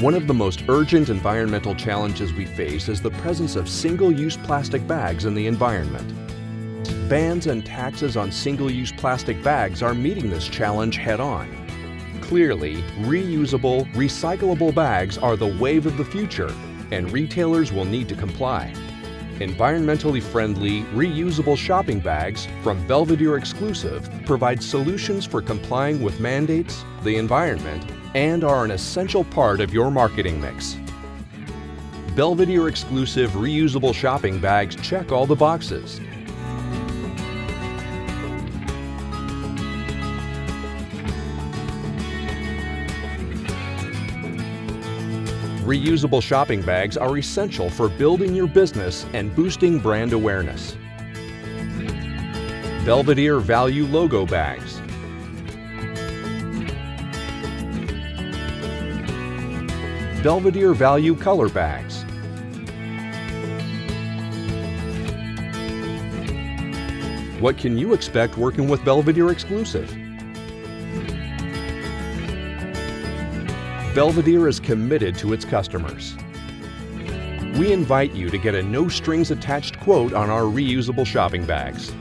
One of the most urgent environmental challenges we face is the presence of single-use plastic bags in the environment. Bans and taxes on single-use plastic bags are meeting this challenge head-on. Clearly, reusable, recyclable bags are the wave of the future, and retailers will need to comply. Environmentally friendly, reusable shopping bags from Belvedere Exclusive provide solutions for complying with mandates, the environment, and are an essential part of your marketing mix. Belvedere Exclusive reusable shopping bags check all the boxes. Reusable shopping bags are essential for building your business and boosting brand awareness. Belvedere Value Logo Bags. Belvedere Value Color Bags. What can you expect working with Belvedere Exclusive? Belvedere is committed to its customers. We invite you to get a no-strings-attached quote on our reusable shopping bags.